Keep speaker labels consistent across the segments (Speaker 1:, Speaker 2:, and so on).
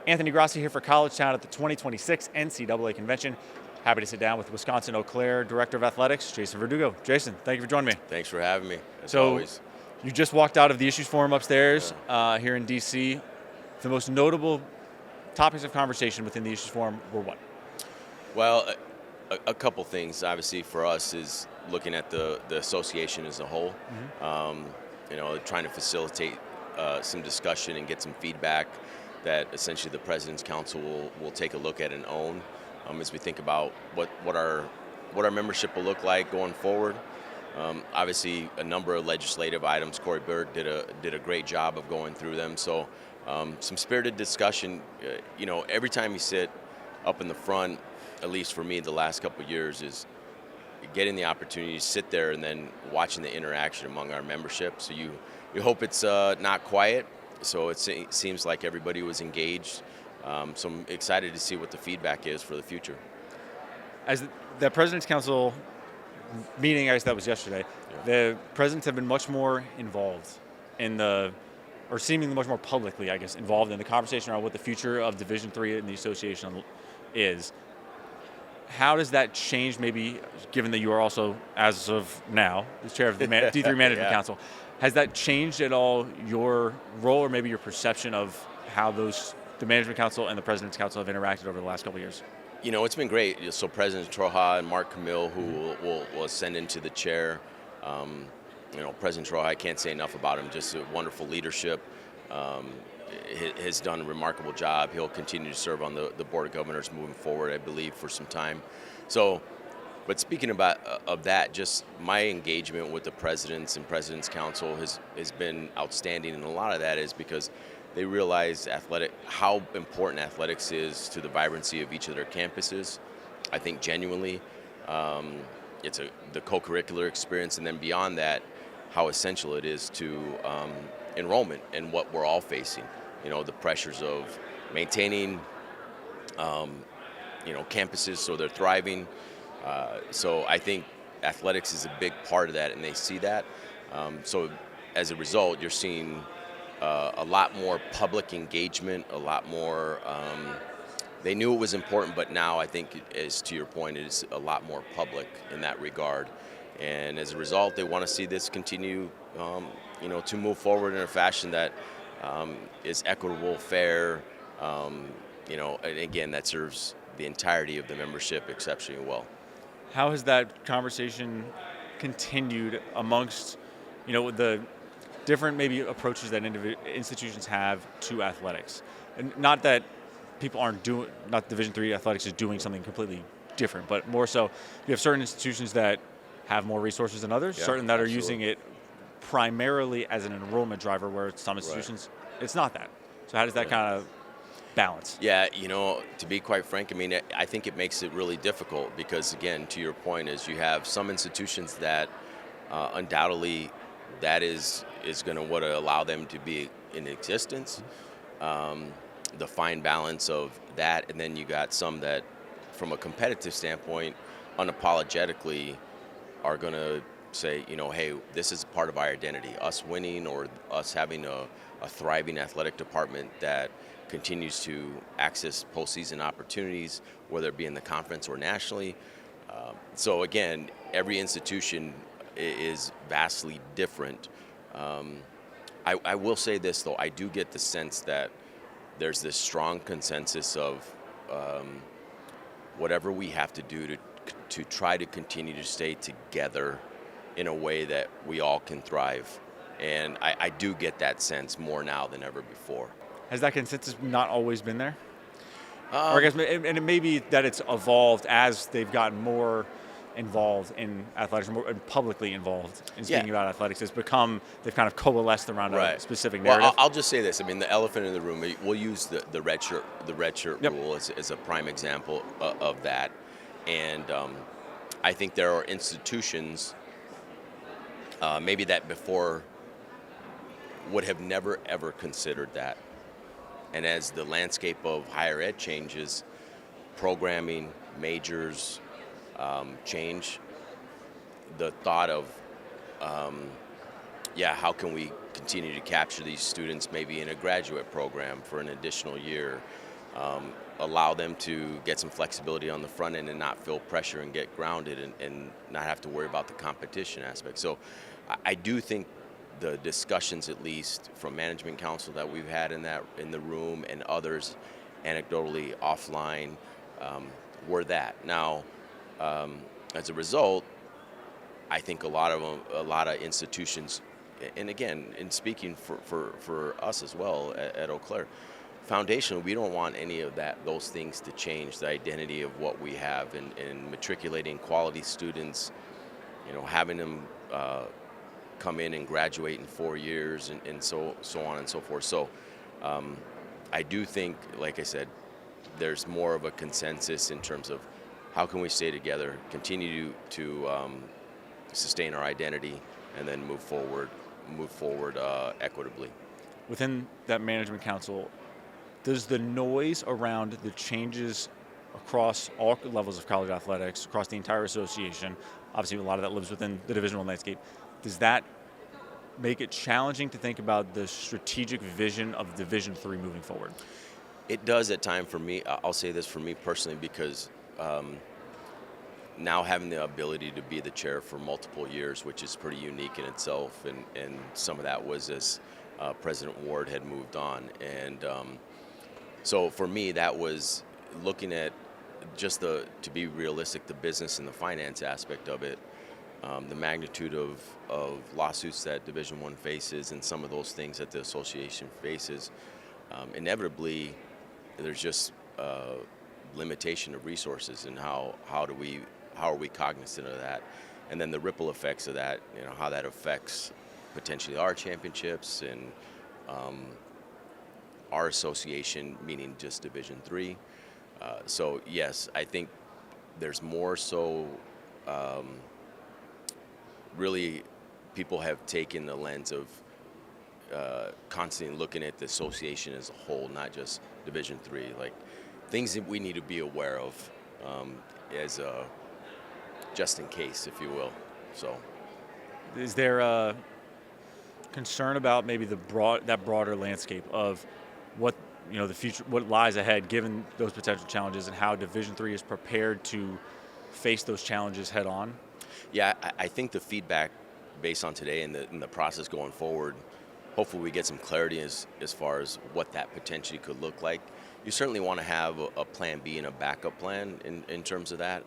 Speaker 1: Anthony Grassi here for College.town at the 2026 NCAA Convention. Happy to sit down with Wisconsin Eau Claire Director of Athletics, Jason Verdugo. Jason, thank you for joining me.
Speaker 2: Thanks for having me, as
Speaker 1: So,
Speaker 2: always.
Speaker 1: You just walked out of the Issues Forum upstairs here in D.C. The most notable topics of conversation within the Issues Forum were what?
Speaker 2: Well, a couple things, obviously, for us is looking at the association as a whole. Trying to facilitate some discussion and get some feedback that essentially the President's Council will take a look at and own as we think about what our membership will look like going forward. Obviously, a number of legislative items. Corey Berg did a great job of going through them. So, some spirited discussion. Every time you sit up in the front, at least for me, the last couple of years, is getting the opportunity to sit there and then watching the interaction among our membership. So you hope it's not quiet. So it seems like everybody was engaged. So I'm excited to see what the feedback is for the future.
Speaker 1: As the President's Council meeting, I guess that was yesterday, the presidents have been much more involved or seemingly much more publicly, I guess, involved in the conversation around what the future of Division III in the association is. How does that change, maybe, given that you are also, as of now, the chair of the D3 Management Council? Has that changed at all your role or maybe your perception of how the Management Council and the President's Council have interacted over the last couple of years?
Speaker 2: It's been great. So President Troja and Mark Camille, who will ascend into the chair. President Troja, I can't say enough about him. Just a wonderful leadership. Has done a remarkable job. He'll continue to serve on the Board of Governors moving forward, I believe, for some time. So, but speaking of that, just my engagement with the presidents and President's Council has been outstanding, and a lot of that is because they realize how important athletics is to the vibrancy of each of their campuses. I think genuinely, it's the co-curricular experience, and then beyond that, how essential it is to enrollment and what we're all facing. The pressures of maintaining, campuses so they're thriving. So I think athletics is a big part of that, and they see that. So as a result, you're seeing a lot more public engagement, a lot more. They knew it was important, but now I think, as to your point, it is a lot more public in that regard. And as a result, they want to see this continue, to move forward in a fashion that is equitable, fair, and again, that serves the entirety of the membership exceptionally well.
Speaker 1: How has that conversation continued amongst, the different maybe approaches that institutions have to athletics? And not that people not Division III athletics is doing something completely different, but more so you have certain institutions that have more resources than others, certain that are using it primarily as an enrollment driver, where some institutions, it's not that. So how does that kind of balance?
Speaker 2: Yeah, to be quite frank, I think it makes it really difficult because, again, to your point, is you have some institutions that undoubtedly that is going to allow them to be in existence. The fine balance of that, and then you got some that, from a competitive standpoint, unapologetically are going to say, hey, this is part of our identity, us winning or us having a thriving athletic department that continues to access postseason opportunities, whether it be in the conference or nationally. So again, every institution is vastly different. I will say this, though, I do get the sense that there's this strong consensus of whatever we have to do to try to continue to stay together in a way that we all can thrive. And I do get that sense more now than ever before.
Speaker 1: Has that consensus not always been there? Or I guess, and it may be that it's evolved as they've gotten more involved in athletics, more publicly involved in speaking about athletics. They've kind of coalesced around a specific narrative.
Speaker 2: Well, I'll just say this. The elephant in the room, we'll use the red shirt rule as a prime example of that. And I think there are institutions maybe that before would have never, ever considered that. And as the landscape of higher ed changes, programming, majors change, the thought of, how can we continue to capture these students maybe in a graduate program for an additional year? allow them to get some flexibility on the front end and not feel pressure and get grounded and not have to worry about the competition aspect. So I do think the discussions, at least from management council that we've had in the room and others anecdotally offline, were that. Now, as a result, I think a lot of institutions, and again, in speaking for us as well at Eau Claire, foundational, we don't want any of those things to change the identity of what we have in matriculating quality students, having them come in and graduate in 4 years and so on and so forth. So I do think, like I said, there's more of a consensus in terms of how can we stay together, continue to sustain our identity, and then move forward equitably.
Speaker 1: Within that management council, does the noise around the changes across all levels of college athletics, across the entire association, obviously a lot of that lives within the divisional landscape, does that make it challenging to think about the strategic vision of Division III moving forward?
Speaker 2: It does at times for me. I'll say this for me personally, because now having the ability to be the chair for multiple years, which is pretty unique in itself, and some of that was as President Ward had moved on. And so for me, that was looking at just to be realistic, the business and the finance aspect of it, the magnitude of lawsuits that Division I faces and some of those things that the association faces. Inevitably, there's just limitation of resources, and how are we cognizant of that, and then the ripple effects of that, how that affects potentially our championships and our association, meaning just Division III. So yes, I think there's more so really people have taken the lens of constantly looking at the association as a whole, not just Division III, like things that we need to be aware of as just in case, if you will. So,
Speaker 1: is there a concern about maybe that broader landscape of what the future, what lies ahead, given those potential challenges, and how Division III is prepared to face those challenges head on?
Speaker 2: Yeah, I think the feedback based on today and the process going forward, hopefully we get some clarity as far as what that potentially could look like. You certainly want to have a plan B and a backup plan in terms of that.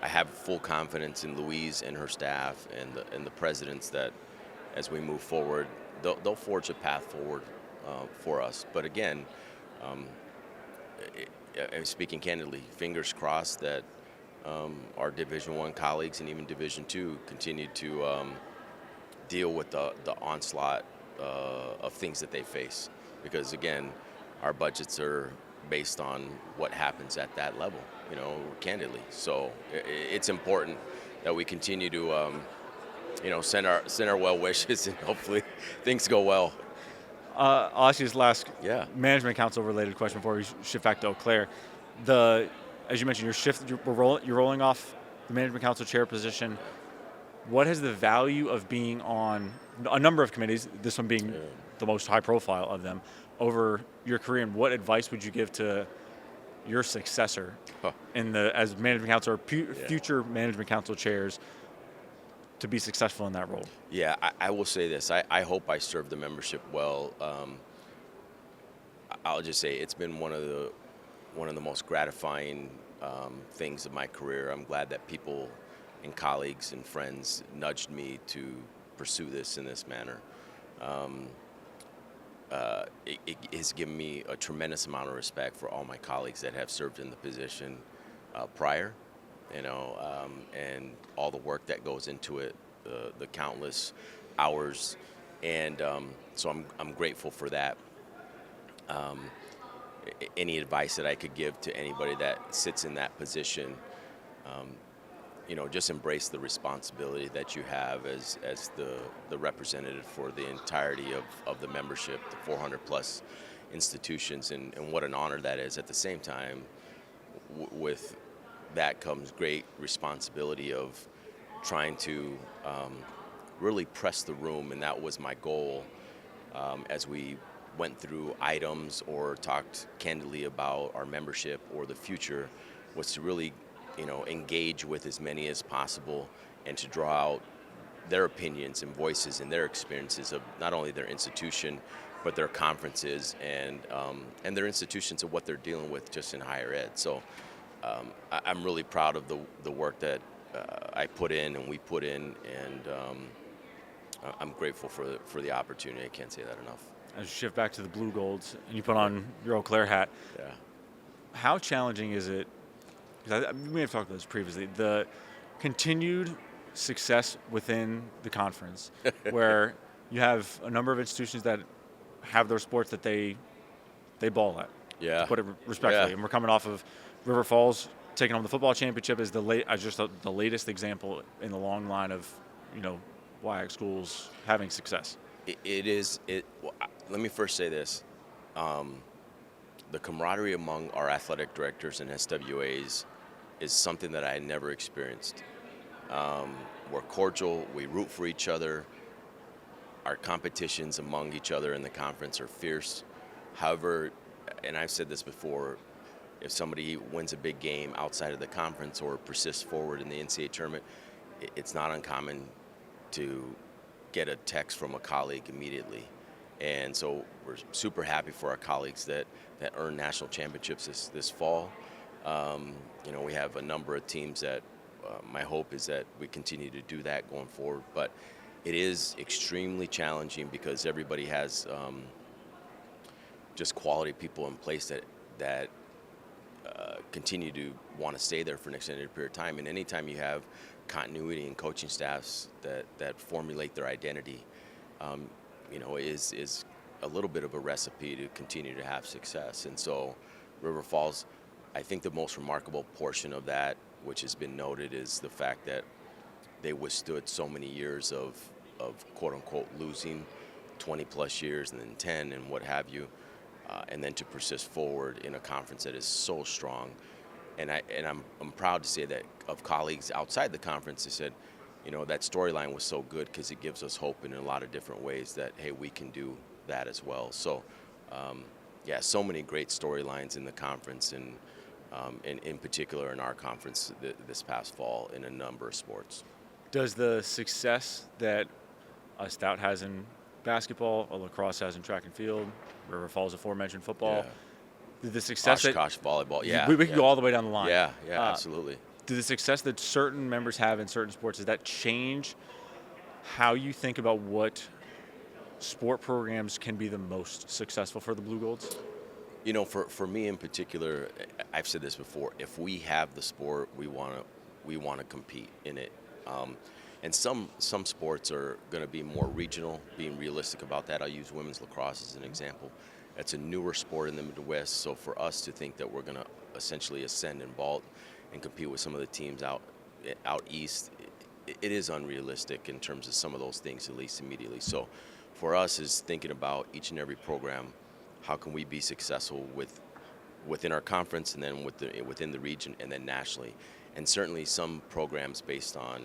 Speaker 2: I have full confidence in Louise and her staff and the presidents that as we move forward, they'll forge a path forward for us. But again, speaking candidly, fingers crossed that our Division I colleagues and even Division II continue to deal with the onslaught of things that they face. Because again, our budgets are based on what happens at that level, candidly. So it's important that we continue to, send our well wishes, and hopefully things go well.
Speaker 1: I'll ask you this last
Speaker 2: management
Speaker 1: council related question before we shift back to Eau Claire. As you mentioned, you're rolling off the management council chair position. What has the value of being on a number of committees, this one being the most high profile of them, over your career, and what advice would you give to your successor as management council or future management council chairs to be successful in that role?
Speaker 2: Yeah, I will say this. I hope I serve the membership well. I'll just say it's been one of the most gratifying things of my career. I'm glad that people and colleagues and friends nudged me to pursue this in this manner. It has given me a tremendous amount of respect for all my colleagues that have served in the position prior, and all the work that goes into it, the countless hours, and so I'm grateful for that. Any advice that I could give to anybody that sits in that position, just embrace the responsibility that you have as the representative for the entirety of the membership, the 400 plus institutions, and what an honor that is. At the same time, with that comes great responsibility of trying to really press the room, and that was my goal as we went through items or talked candidly about our membership or the future was to really, engage with as many as possible and to draw out their opinions and voices and their experiences of not only their institution, but their conferences and their institutions of what they're dealing with just in higher ed. So I'm really proud of the work that I put in and we put in, and I'm grateful for the opportunity. I can't say that enough.
Speaker 1: As you shift back to the Blue Golds and you put on your Eau Claire hat,
Speaker 2: Yeah.
Speaker 1: how challenging is it? Because we may have talked about this previously. The continued success within the conference, where you have a number of institutions that have their sports that they ball at.
Speaker 2: Yeah.
Speaker 1: To put it respectfully,
Speaker 2: Yeah.
Speaker 1: and we're coming off of River Falls taking home the football championship as the latest example in the long line of WIAC schools having success.
Speaker 2: It is. Let me first say this. The camaraderie among our athletic directors and SWAs is something that I had never experienced. We're cordial. We root for each other. Our competitions among each other in the conference are fierce. However, and I've said this before, if somebody wins a big game outside of the conference or persists forward in the NCAA tournament, it's not uncommon to get a text from a colleague immediately. And so we're super happy for our colleagues that earn national championships this fall. We have a number of teams that my hope is that we continue to do that going forward. But it is extremely challenging because everybody has just quality people in place that continue to want to stay there for an extended period of time. And anytime you have continuity in coaching staffs that formulate their identity, is a little bit of a recipe to continue to have success. And so River Falls, I think the most remarkable portion of that, which has been noted, is the fact that they withstood so many years of quote unquote losing, 20 plus years and then 10 and what have you, and then to persist forward in a conference that is so strong. And I'm proud to say that of colleagues outside the conference, they said, that storyline was so good because it gives us hope in a lot of different ways that, hey, we can do that as well. So, so many great storylines in the conference and in particular in our conference this past fall in a number of sports.
Speaker 1: Does the success that a Stout has in basketball, a lacrosse has in track and field, River Falls aforementioned football, the success
Speaker 2: Oshkosh volleyball,
Speaker 1: we can go all the way down the line.
Speaker 2: Yeah, absolutely.
Speaker 1: Do the success that certain members have in certain sports, does that change how you think about what sport programs can be the most successful for the Blue Golds?
Speaker 2: For me in particular, I've said this before. If we have the sport, we want to compete in it. And some sports are going to be more regional. Being realistic about that, I'll use women's lacrosse as an example. It's a newer sport in the Midwest, so for us to think that we're going to essentially ascend and vault and compete with some of the teams out east, it is unrealistic in terms of some of those things, at least immediately. So for us is thinking about each and every program, how can we be successful within our conference and then within the region and then nationally. And certainly some programs based on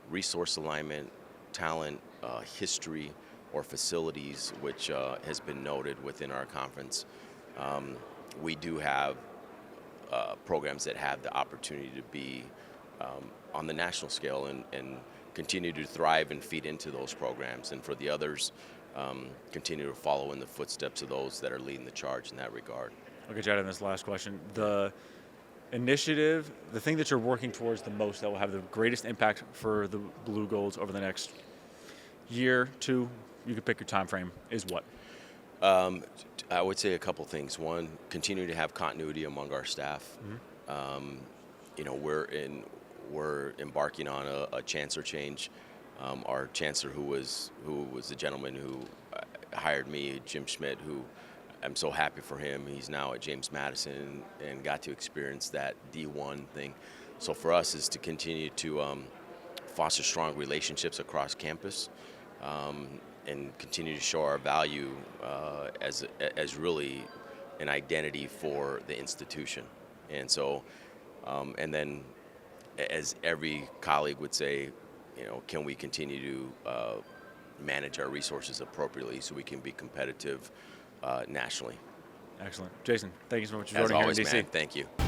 Speaker 2: resource alignment, talent, history, or facilities, which has been noted within our conference. We do have programs that have the opportunity to be on the national scale and continue to thrive and feed into those programs. And for the others, continue to follow in the footsteps of those that are leading the charge in that regard.
Speaker 1: I'll get you out of this last question. The initiative, the thing that you're working towards the most that will have the greatest impact for the Blue Golds over the next year, two, you could pick your time frame, is what?
Speaker 2: I would say a couple things. One, continue to have continuity among our staff.
Speaker 1: Mm-hmm.
Speaker 2: We're embarking on a chancellor change. Our chancellor, who was the gentleman who hired me, Jim Schmidt, who I'm so happy for him. He's now at James Madison and got to experience that D1 thing. So for us is to continue to foster strong relationships across campus and continue to show our value as really an identity for the institution. And so, and then as every colleague would say, can we continue to manage our resources appropriately so we can be competitive nationally.
Speaker 1: Excellent. Jason, thank you so much for
Speaker 2: As
Speaker 1: joining
Speaker 2: always,
Speaker 1: here in DC.
Speaker 2: man, thank you.